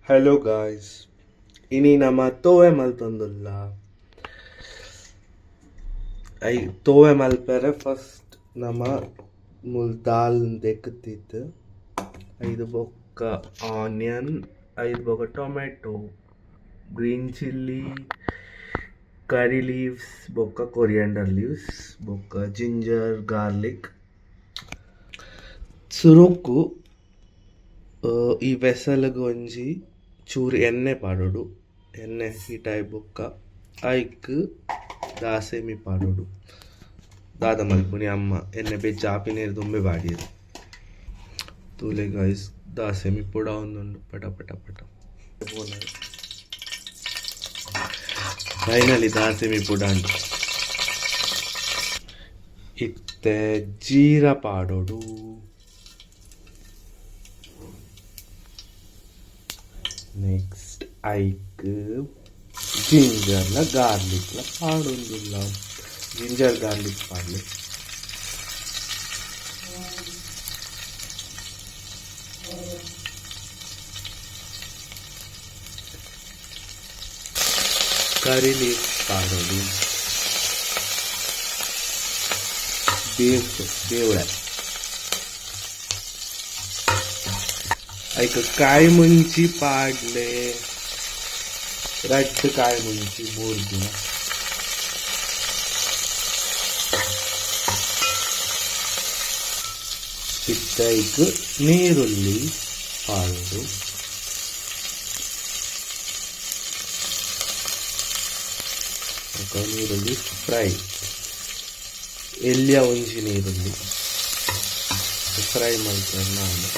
Hello guys, ini nama Towe Maltondulla. I Towe Malpere first nama muldal dekutittu. Idu bokka onion, idu bokka tomato, green chilli, curry leaves, bokka coriander leaves, bokka ginger, garlic. ಸುರುಕು ಈ ವೆಸಲ್ಗೆ ಒಂಜಿ ಚೂರು ಎಣ್ಣೆ ಪಾಡೋಡು. ಎಣ್ಣೆ ಹೀಟಾಯಿ ಬೊಕ್ಕ hike ದಾಸೆಮಿ ಪಾಡೋಡು. ದಾದ ಮಲ್ಪುನಿ ಅಮ್ಮ ಎಣ್ಣೆ ಬೆಚ್ಚ ಆಪಿನೇರು ದುಂಬೆ ಬಾಡಿಯರು ತೂಲೆ ಗಾಯ್ಸ್ ದಾಸೆಮಿ ಪುಡ ಒಂದುಂಡು ಪಟ ಪಟ ಪಟ ಫೈನಲಿ ದಾಸೆಮಿ ಪುಡ ಉಂಟು. ಇತ್ತೆ ಜೀರ ಪಾಡೋಡು. ನೆಕ್ಸ್ಟ್ ಐಕ್ ಜಿಂಜರ್ಲ ಗಾರ್ಲಿಕ್ಲ ಪಾಡೊಂದುಲ್ಲ. ಜಿಂಜರ್ ಗಾರ್ಲಿಕ್ ಪಾಡ್ಲಿ. ಕರಿ ಲೀಫ್ ಪಾಡೋದು. ಬೇವಳ ಐಕ ಕಾಯಿ ಮುಂಚಿ ಪಾಡ್ಲೆ. ರಡ್ಡ್ ಕಾಯಿ ಮುಂಚಿ 3 ದಿನ. ಇತ್ತೈಕ್ ನೀರುಳ್ಳಿ ಪಾಡೋದು. ನೀರುಳ್ಳಿ ಫ್ರೈ. ಎಲ್ಲಿಯ ಒಂಜಿ ನೀರುಳ್ಳಿ ಫ್ರೈ ಮಾಡ್ತೇನೆ ನಾನು.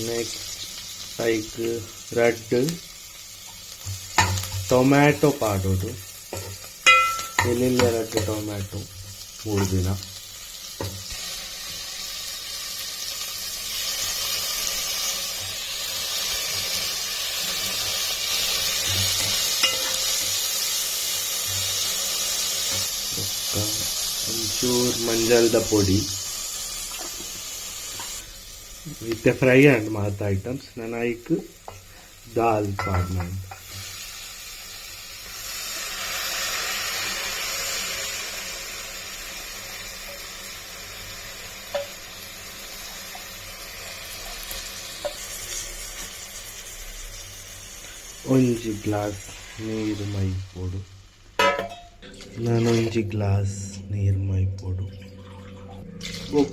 ನೆಕ್ಸ್ಟ್ ಐಕ್ ರಡ್ಡ್ ಟೊಮ್ಯಾಟೊ ಪಾಡೋದು. ಎಲ್ಲಿಂದ ರಡ್ಡ್ ಟೊಮ್ಯಾಟೊ 3 ದಿನ. ಒಂಚೂರು ಮಂಜಲ್ದ ಪೊಡಿ. ಇತ್ತೆ ಫ್ರೈ ಆ್ಯಂಡ್ ಮಾತ ಐಟಮ್ಸ್ ನಾನು ಐಕ್ ದಾಲ್ ಪಾಡ್ನ. ಒಂಜಿ ಗ್ಲಾಸ್ ನೀರು ಮೈಪೋಡು. ನಾನು ಒಂಜಿ ಗ್ಲಾಸ್ ನೀರು ಮೈಪೋಡು.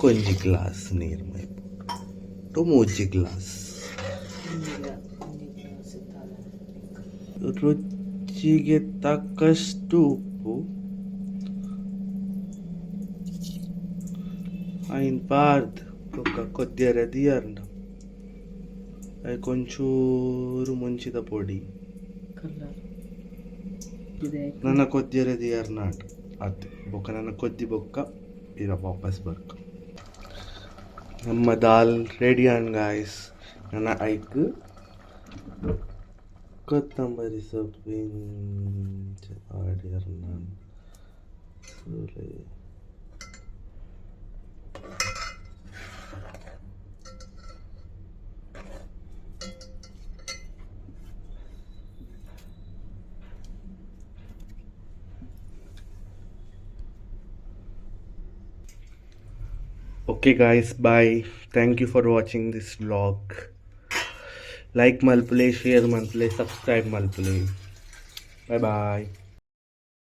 ಒಂಜಿ ಗ್ಲಾಸ್ ನೀರು ಮೈಪೋಡು. 3 ಗ್ಲಾಸ್. ರುಚಿಗೆ ತಕ್ಕಷ್ಟು ಉಪ್ಪು. ಐನ್ ಪಾರ್ದ್ ಕೊದ್ದಿಯರೆ ದಿಯರ್ಂಡ ಕೊಂಚೂರು ಮುಂಚಿದ ಪೊಡಿ. ನನ್ನ ಕೊದ್ದಿಯರೆ ದಿಯರ್ ನಾಟ್ ಅತ್ತೆ ಬೊಕ್ಕ ನನ್ನ ಕೊದ್ದಿ ಬೊಕ್ಕ ಇರ ವಾಪಸ್ ಬರ್ಕ. ನಮ್ಮ ದಾಲ್ ರೆಡಿ ಆನ್ ಗಾಯ್ಸ್. ನನ್ನ ಐಕ್ ಕೊತ್ತಂಬರಿ ಸೊಪ್ಪಿನ ಆಡಿಯರ್ ನಾನು ಸೂಲೆ. Okay guys, bye. Thank you for watching this vlog. Like malpule, share malpule, subscribe malpule. Bye bye.